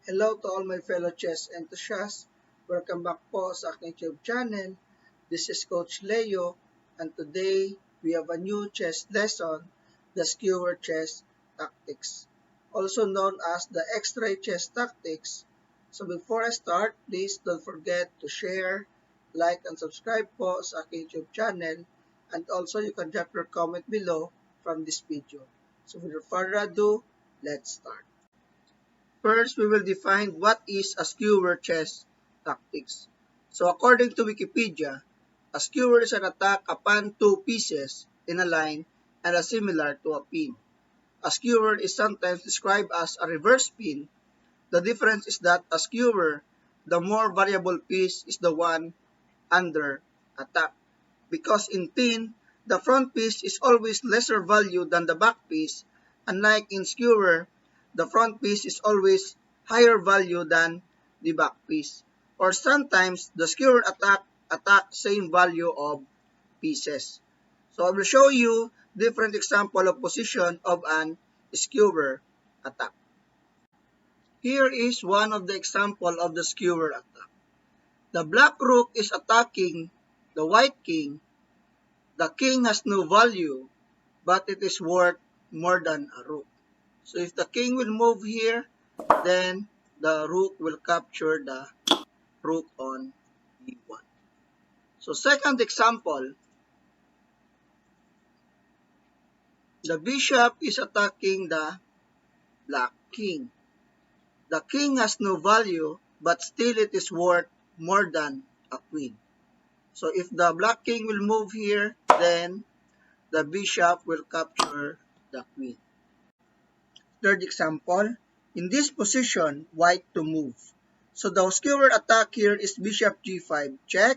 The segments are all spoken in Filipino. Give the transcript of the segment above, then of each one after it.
Hello to all my fellow chess enthusiasts. Welcome back po sa aking YouTube channel. This is Coach Leo and today we have a new chess lesson, the Skewer chess tactics, also known as the extra chess tactics. So before I start, please don't forget to share, like, and subscribe po sa aking YouTube channel, and also you can drop your comment below from this video. So without further ado, let's start. First, we will define what is a skewer chess tactics. So according to Wikipedia, a skewer is an attack upon two pieces in a line and is similar to a pin. A skewer is sometimes described as a reverse pin. The difference is that a skewer, the more variable piece is the one under attack. Because in pin, the front piece is always lesser value than the back piece, unlike in skewer, the front piece is always higher value than the back piece. Or sometimes, the skewer attack same value of pieces. So I will show you different example of position of an skewer attack. Here is one of the example of the skewer attack. The black rook is attacking the white king. The king has no value, but it is worth more than a rook. So if the king will move here, then the rook will capture the rook on e1. So second example, the bishop is attacking the black king. The king has no value, but still it is worth more than a queen. So if the black king will move here, then the bishop will capture the queen. Third example, in this position, white to move. So the skewer attack here is bishop g5 check.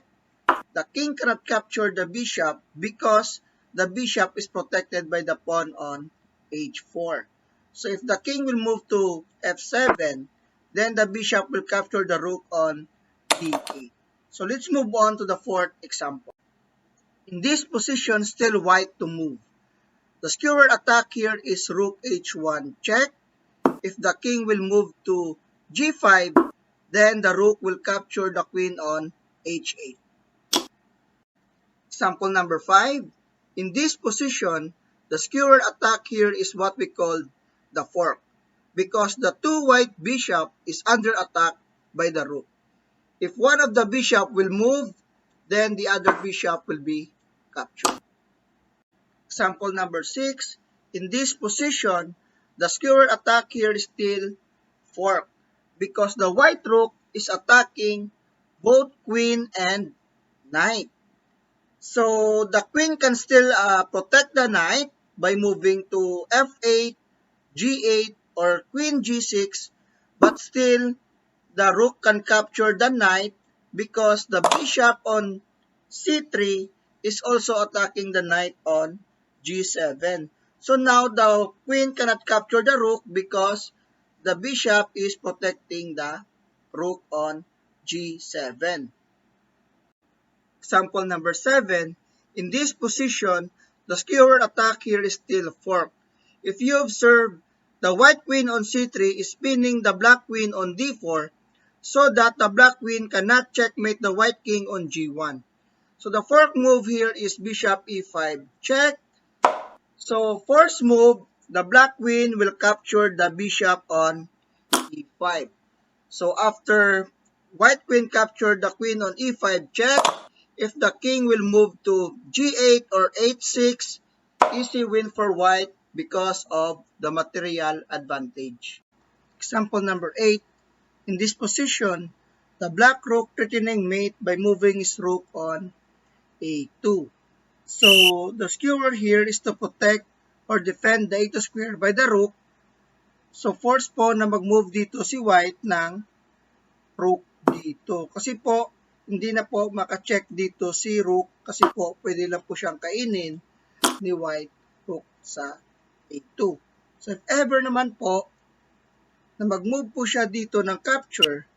The king cannot capture the bishop because the bishop is protected by the pawn on h4. So if the king will move to f7, then the bishop will capture the rook on d8. So let's move on to the fourth example. In this position, still white to move. The skewer attack here is rook h1 check. If the king will move to g5, then the rook will capture the queen on h8. Example number 5. In this position, the skewer attack here is what we call the fork, because the two white bishop is under attack by the rook. If one of the bishop will move, then the other bishop will be captured. Example number 6. In this position, the skewer attack here is still fork, because the white rook is attacking both queen and knight. So the queen can still protect the knight by moving to f8, g8, or queen g6, but still the rook can capture the knight because the bishop on c3 is also attacking the knight on g7. So now the queen cannot capture the rook because the bishop is protecting the rook on g7. Example number 7. In this position, the skewer attack here is still fork. If you observe, the white queen on c3 is pinning the black queen on d4 so that the black queen cannot checkmate the white king on g1. So the fork move here is bishop e5 check. So first move, the black queen will capture the bishop on e5. So after white queen captured the queen on e5 check, if the king will move to g8 or h6, easy win for white because of the material advantage. Example number 8. In this position, the black rook threatening mate by moving his rook on a2. So the skewer here is to protect or defend the a2 square by the rook. So force po na mag-move dito si white ng rook dito. Kasi po, hindi na po maka-check dito si rook kasi po pwede lang po siyang kainin ni white rook sa a2. So if ever naman po na mag-move po siya dito ng capture,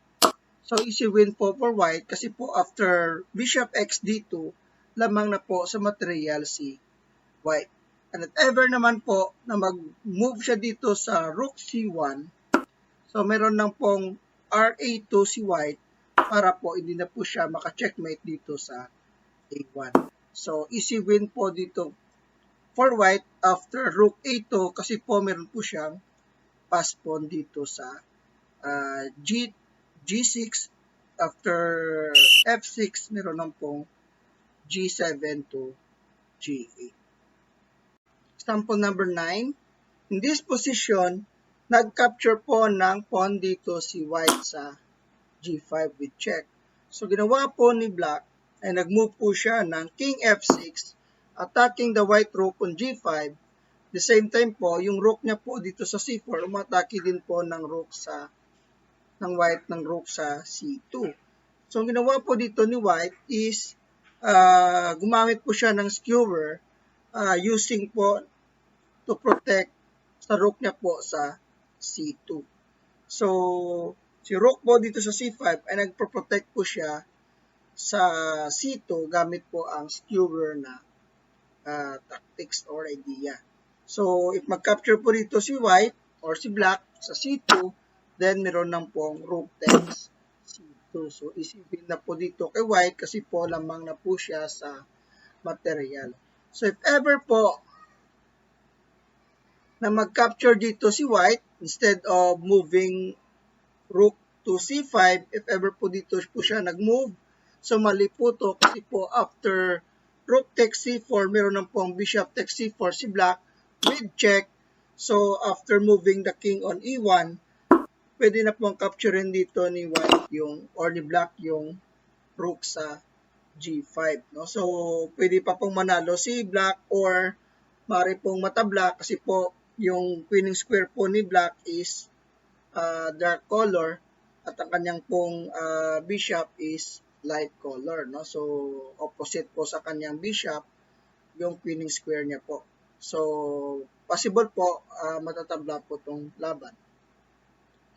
so easy win po for white kasi po after bishop x dito, lamang na po sa material si white. And if ever naman po na mag-move siya dito sa rook c1, So meron lang pong RA2 si white para po hindi na po siya maka-checkmate dito sa A1. So easy win po dito for white after rook A2 kasi po meron po siyang pass pawn dito sa G6. After F6 meron lang pong G7 to G8. Example number 9. In this position, nag-capture po ng pawn dito si white sa G5 with check. So ginawa po ni black ay nag-move po siya ng king F6 attacking the white rook on G5. The same time po, yung rook niya po dito sa C4 umatake din po ng white ng rook sa C2. So ang ginawa po dito ni white is gumamit po siya ng skewer using po to protect sa rook niya po sa C2. So, si rook po dito sa C5 ay nagpo-protect po siya sa C2 gamit po ang skewer na tactics or idea. So, if mag-capture po dito si white or si black sa C2, then meron nang pong rook takes C2. So, isipin na po dito kay white kasi po lamang na po siya sa material. So, if ever po na mag-capture dito si white instead of moving rook to c5, if ever po dito po siya nag-move, so mali po to kasi po after rook takes c4, meron na pong bishop takes c4 si black with check. So after moving the king on e1, pwede na pong capturein dito ni white yung or ni black yung rook sa G5. No? So, pwede pa pong manalo si black or maaari pong matabla kasi po yung queening square po ni black is dark color at ang kanyang pong bishop is light color. No? So, opposite po sa kanyang bishop yung queening square niya po. So, possible po matatabla po itong laban.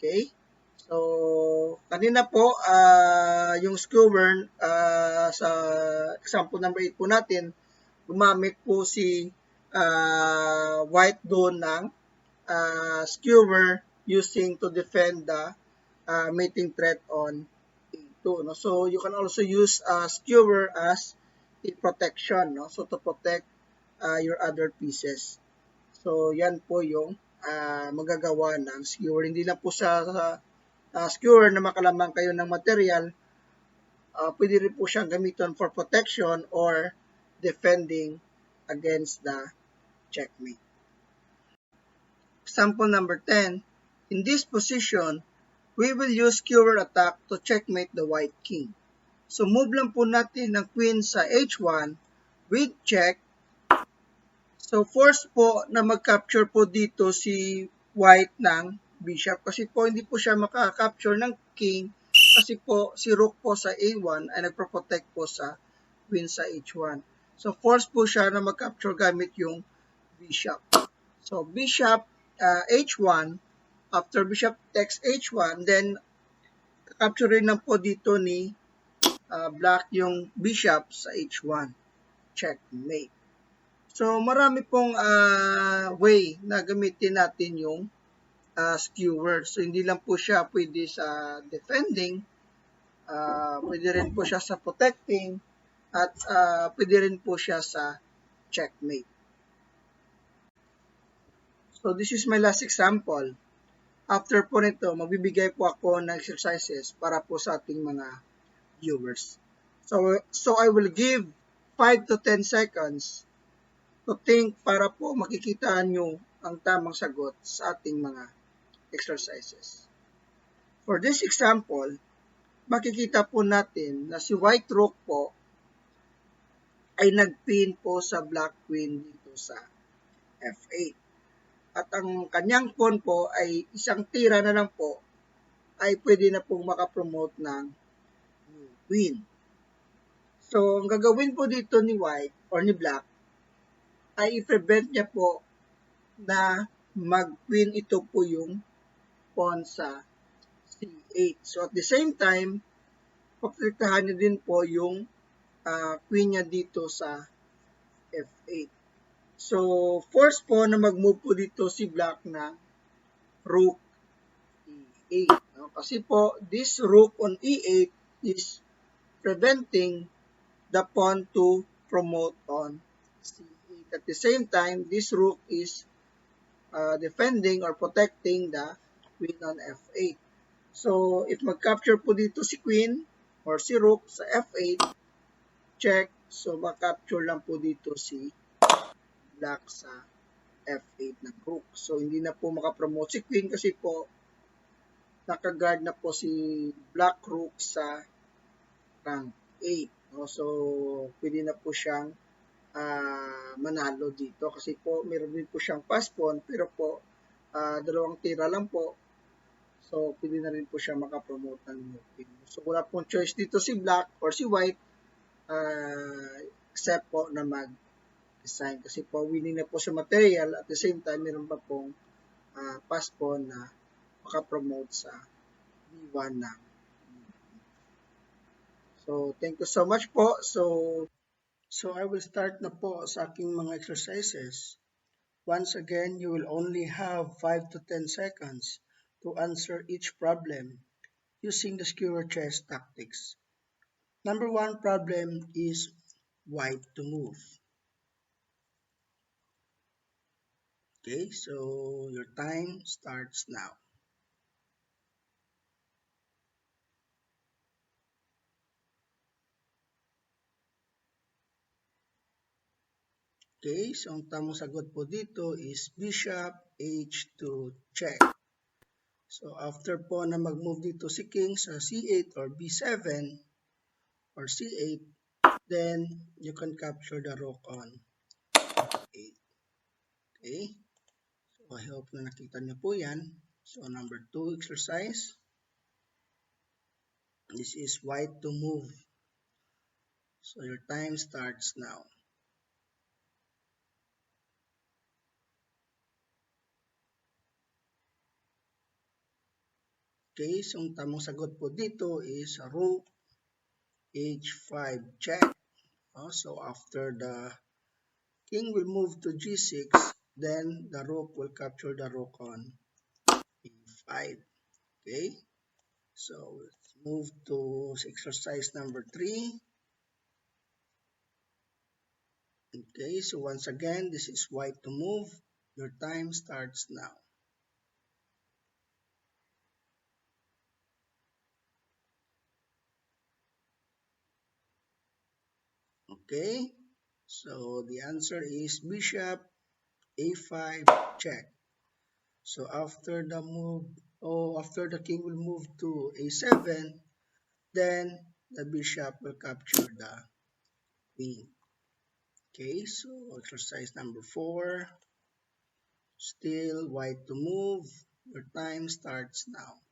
Okay? So, kanina po, yung skewer sa example number 8 po natin, gumamit po si white doon ng skewer using to defend the mating threat on A2. No? So, you can also use skewer as a protection. No? So, to protect your other pieces. So, yan po yung magagawa ng skewer. Hindi lang po sa skewer na makalamang kayo ng material, pwede rin po siyang gamitin for protection or defending against the checkmate. Example number 10. In this position, we will use skewer attack to checkmate the white king. So move lang po natin ng queen sa h1 with check. So force po na mag-capture po dito si white ng bishop kasi po hindi po siya maka-capture ng king kasi po si rook po sa a1 ay nagpo-protect po sa queen sa h1. So force po siya na mag-capture gamit yung bishop. So bishop h1, after bishop takes h1, then capture rin lang po dito ni black yung bishop sa h1. Checkmate. So marami pong way na gamitin natin yung skewer. So, hindi lang po siya pwede sa defending, pwede rin po siya sa protecting, at pwede rin po siya sa checkmate. So, this is my last example. After po nito, magbibigay po ako ng exercises para po sa ating mga viewers. So I will give 5 to 10 seconds to think para po makikita nyo ang tamang sagot sa ating mga exercises. For this example, makikita po natin na si white rook po ay nagpin po sa black queen dito sa f8. At ang kanyang pawn po ay isang tira na lang po ay pwede na pong makapromote ng queen. So, ang gagawin po dito ni white or ni black ay i-prevent niya po na mag-queen ito po yung pawn sa c8. So, at the same time, paprotektahan niya din po yung queen niya dito sa f8. So, force po na mag-move po dito si black na rook e8. E8. No? Kasi po, this rook on E8 is preventing the pawn to promote on C8. At the same time, this rook is defending or protecting the queen on F8. So, if mag-capture po dito si queen or si rook sa F8, check. So, mag-capture lang po dito si black sa F8 ng rook. So, hindi na po makapromote si queen kasi po naka-guard na po si black rook sa rank 8. No? So, pwede na po siyang manalo dito kasi po meron din po siyang pass pawn pero po dalawang tira lang po. So, pwede na rin po siya makapromote ng new queen. So, wala pong choice dito si black or si white except po na mag-design kasi po winning na po sa material at the same time meron pa pong pass pawn na makapromote sa B1 na. So, thank you so much po. So I will start na po sa aking mga exercises. Once again, you will only have 5 to 10 seconds to answer each problem using the skewer chess tactics. Number 1 problem is white to move. Okay, so your time starts now. Okay, so ang tamang sagot po dito is bishop h2 check. So after po na mag-move dito si king sa c8 or b7 or c8, then you can capture the rook on f8. Okay, so I hope na nakita niyo po yan. So number 2 exercise, this is white to move. So your time starts now. Okay, so ang tamang sagot po dito is rook h5 check. So after the king will move to g6, then the rook will capture the rook on e5. Okay, so let's move to exercise number 3. Okay, so once again, this is white to move. Your time starts now. Okay, so the answer is bishop a5 check. So after the move, after the king will move to a7, then the bishop will capture the queen. Okay, so exercise number 4. Still white to move. Your time starts now.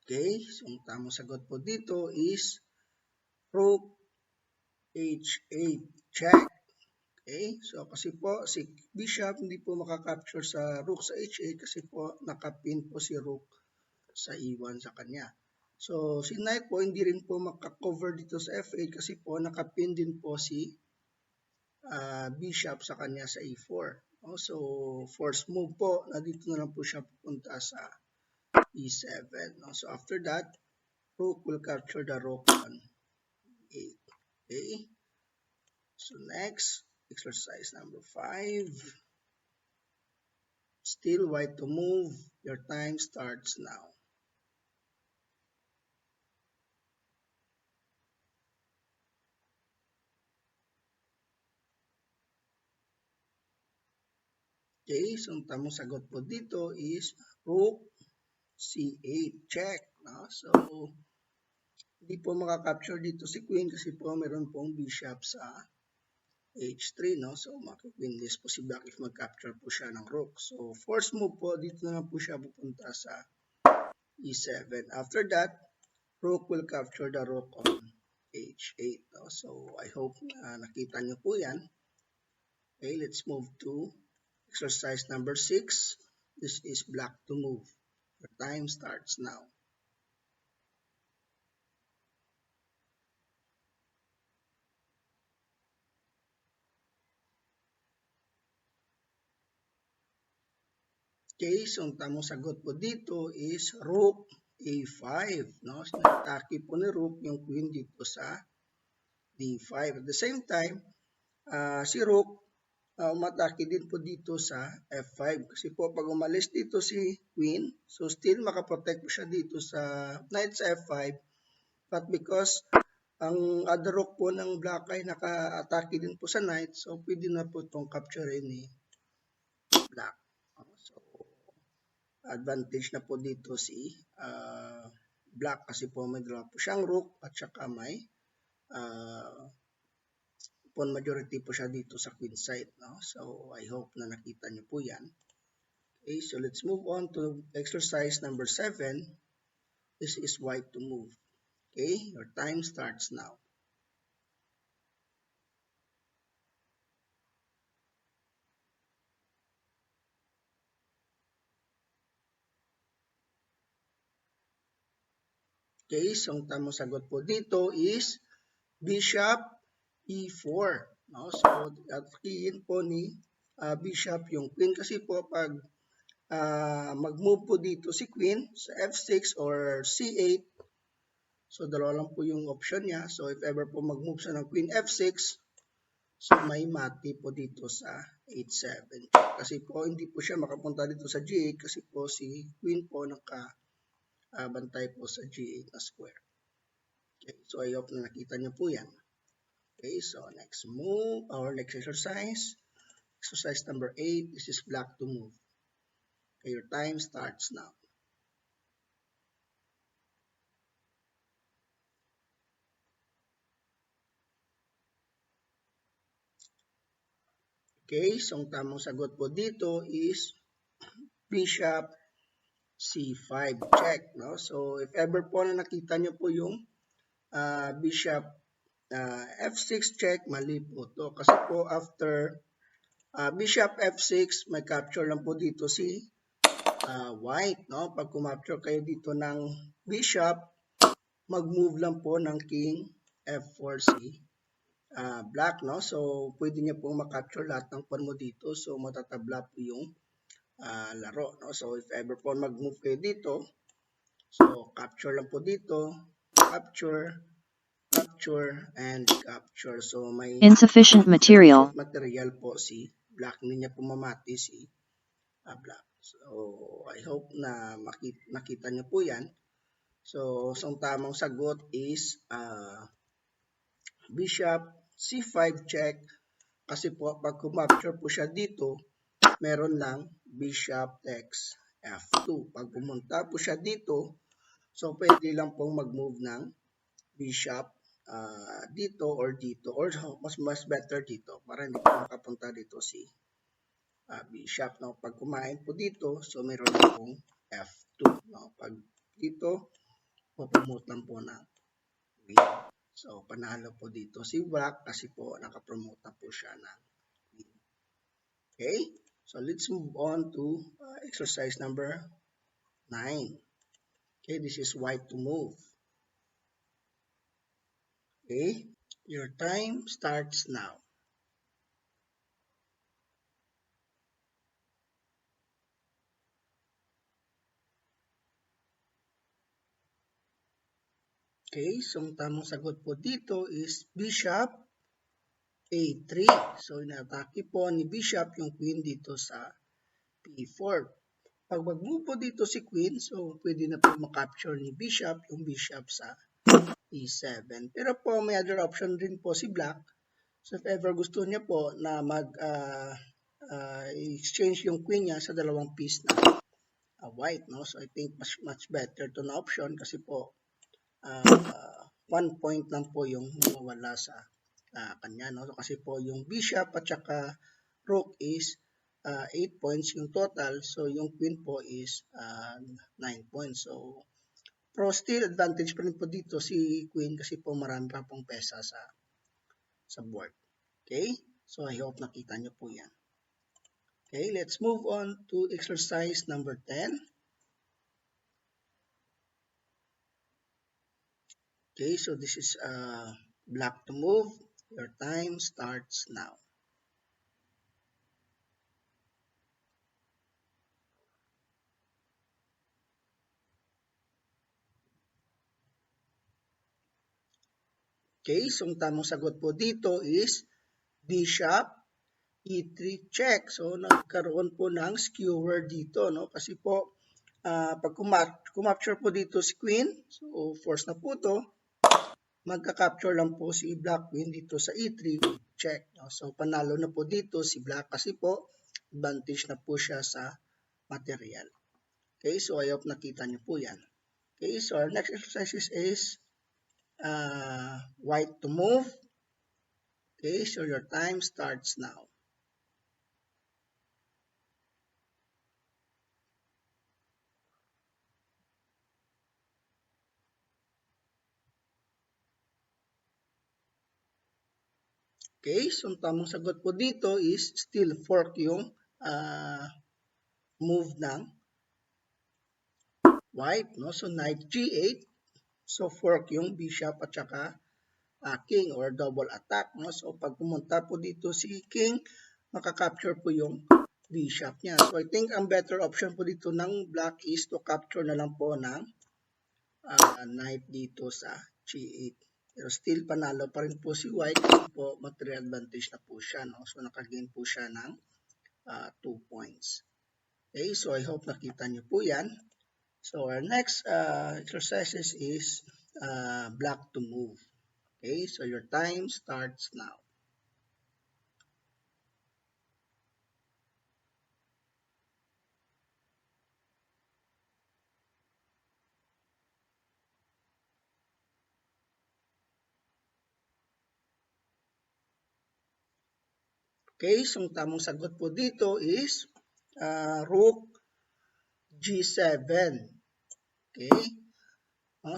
Okay, so ang tamang sagot po dito is rook h8 check. Okay, so kasi po si bishop hindi po makakapture sa rook sa h8 kasi po nakapin po si rook sa e1 sa kanya. So si knight po hindi rin po makakover dito sa f8 kasi po nakapin din po si bishop sa kanya sa e4. So force move po na dito na lang po siya pupunta sa e7. So after that, rook will capture the rook on e8. Okay. So next, exercise number 5. Still white to move. Your time starts now. Okay, so ang tamang sagot po dito is rook c8 check. So, hindi po makakapture dito si queen kasi po meron pong bishop sa h3. So, maki-queenless po si black if mag-capture po siya ng rook. So, force move po, dito na po siya pupunta sa e7. After that, rook will capture the rook on h8. So, I hope na nakita nyo po yan. Okay, let's move to exercise number 6. This is black to move. Your time starts now. Okay, so ang tamang sagot po dito is Rook A5. No? So, natake po ni Rook yung Queen dito sa D5. At the same time, si Rook umatake din po dito sa F5. Kasi po pag umalis dito si Queen, so still makaprotect po siya dito sa Knight sa F5. But because ang other rook po ng black ay naka-atake din po sa knight, so pwede na po itong capturein ni black. So, advantage na po dito si black kasi po may dalawa po siyang rook at saka may pawn majority po siya dito sa queen side. No? So, I hope na nakita niyo po yan. Okay, so let's move on to exercise number 7. This is white to move. Okay, your time starts now. Okay, so ang tamang sagot po dito is Bishop E4. No? So, at kiin po ni Bishop yung Queen kasi po pag mag-move po dito si Queen sa F6 or C8, so dalawa lang po yung option niya. So, if ever po mag-move siya ng Queen F6, so may mati po dito sa 8-7. Kasi po hindi po siya makapunta dito sa G8 kasi po si Queen po nakabantay po sa G8 na square. Okay, so I hope na nakita niyo po yan. Okay, so next move or next exercise. Exercise number 8. This is black to move. Okay, your time starts now. Okay, so ang tamang sagot po dito is Bishop C5 check. No? So if ever po na nakita nyo po yung Bishop F6 check, mali po to. Kasi po after Bishop F6, may capture lang po dito si white. No? Pag kumapture kayo dito ng Bishop, mag-move lang po ng King F4 si black. No? So pwede niya pong makapture lahat ng pawn mo dito. So matatabla po yung laro. No? So if ever po mag-move kayo dito, so capture lang po dito, capture, capture, and capture. So may insufficient material po si black. Hindi niya po mamati si black. So I hope na nakita niyo po yan. So ang tamang sagot is Bishop C5 check. Kasi po pag kumapture po siya dito, meron lang Bishop takes F2. Pag pumunta po siya dito, so pwede lang pong mag-move ng Bishop dito or dito or mas better dito para hindi po makapunta dito si Bishop. No? Pag kumain po dito, so meron lang pong F2. No? Pag dito, pupromote lang po ng Queen. So panalo po dito si Black kasi po nakapromote na po siya ng Queen. Okay? So let's move on to exercise number 9. Okay, this is white to move. Okay, your time starts now. Okay, so ang tamang sagot po dito is Bishop A3. So inatake po ni Bishop yung Queen dito sa P4. Pag mag-move po dito si Queen, so pwede na po makapture ni Bishop yung Bishop sa E7. Pero po may other option rin po si Black. So if ever gusto niya po na exchange yung Queen niya sa dalawang piece na white. No? So I think much better to na option kasi po 1 point lang po yung mawala sa kanya. No? So, kasi po yung bishop at saka rook is 8 points yung total. So yung queen po is 9 points. So pero still advantage pa rin po dito si queen kasi po marami pa pong pesa sa board. Okay? So I hope nakita nyo po yan. Okay, let's move on to exercise number 10. Okay, so this is black to move. Your time starts now. Okay, so ang tamang sagot po dito is bishop e3 check. So nagkaroon po ng skewer dito, no? Kasi po pag kumapture po dito si queen, so force na po to, magka-capture lang po si black queen dito sa e3 with check. No? So panalo na po dito si black kasi po advantage na po siya sa material. Okay, so I hope nakita niyo po yan. Okay, so our next exercise is white to move. Okay, so your time starts now. Okay, so ang tamang sagot po dito is still fork yung move ng white, no? So knight g8, so fork yung bishop at saka king or double attack, no? So pag pumunta po dito si king, makaka-capture po yung bishop niya. So I think ang better option po dito ng black is to capture na lang po ng knight dito sa g8. Pero still panalo pa rin po si white kasi po material advantage na po siya, no? So nakagain po siya ng 2 points. Okay, so I hope nakita niyo po yan. So our next exercises is black to move. Okay, so your time starts now. Okay, so ang tamang sagot po dito is rook g7. Okay,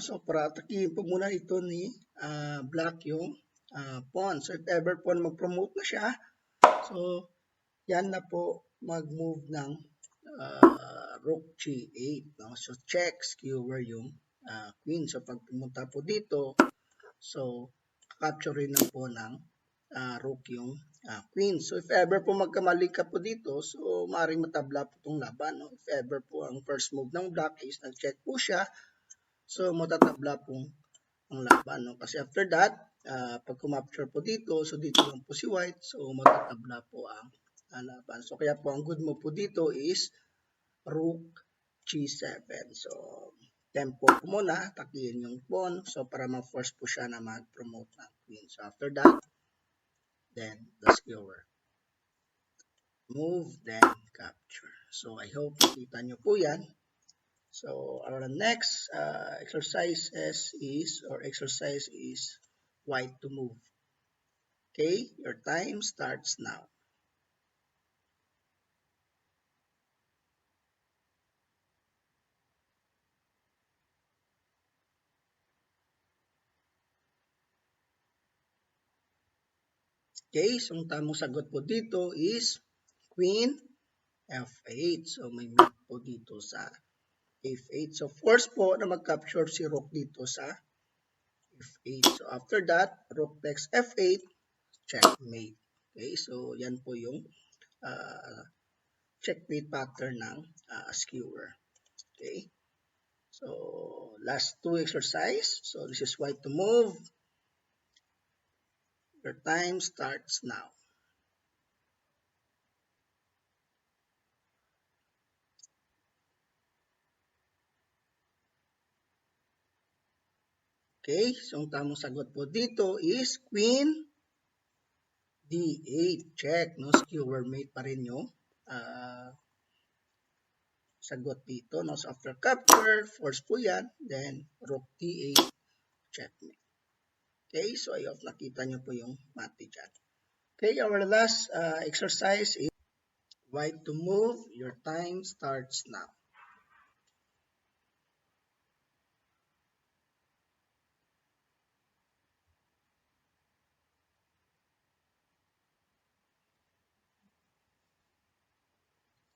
so para atakihin po muna ito ni black yung pawn. So if ever po mag-promote na siya, so yan na po mag-move ng rook g8. No? So check, skewer yung queen. So pag pumunta po dito, so capture rin na po ng rook yung queen. So if ever po magkamali ka po dito, so maaaring matabla po itong laban. No? If ever po ang first move ng black is nag-check po siya, so matatabla po ang laban. No? Kasi after that, pag kumapture po dito, so dito lang po si white, so matatabla po ang laban. So kaya po ang good move po dito is rook g7. So tempo po muna, takihin yung pawn, so para ma-force po siya na mag-promote ng queen. So after that, then the skewer. Move, then capture. So I hope nakita nyo po yan. So our next exercise is white to move. Okay, your time starts now. Okay, so ang tamang sagot po dito is queen f8. So may mate po dito sa f8. So force po na mag-capture si rook dito sa f8. So after that, rook takes f8, checkmate. Okay, so yan po yung checkmate pattern ng skewer. Okay, so last two exercise. So this is white to move. Your time starts now. Okay, so ang tamang sagot po dito is queen d8 check, no? Skewer mate pa rin yung sagot dito, no? So after capture, force po yan, then rook d8 checkmate. Okay, so I hope nakita nyo po yung mati dyan. Okay, our last exercise is white to move. Your time starts now.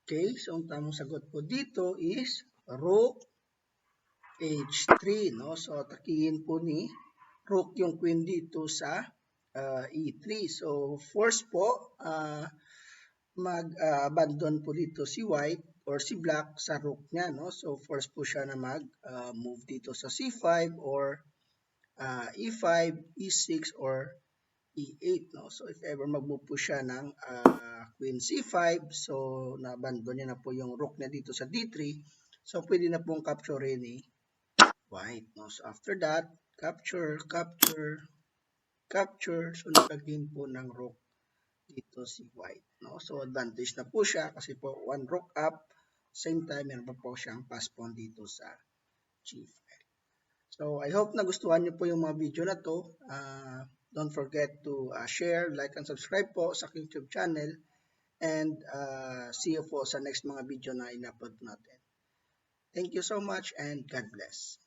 Okay, so ang tamang sagot po dito is rook h3, no? So atakihin po ni rook yung queen dito sa e3. So force po mag-abandon po dito si white or si black sa rook niya, no? So force po siya na mag-move dito sa c5 or E5, E6, or E8, no? So if ever mag-move po siya ng Queen C5, so nabandon niya na po yung rook niya dito sa D3. So pwede na pong capture ni white, no? So after that, capture, capture, capture. So nakagain po ng rook dito si white, no? So advantage na po siya kasi po one rook up, same time meron pa po siyang pass pawn dito sa G5. So, I hope nagustuhan niyo po yung mga video na to. Don't forget to share, like, and subscribe po sa aking YouTube channel. And see you po sa next mga video na in-upload natin. Thank you so much and God bless.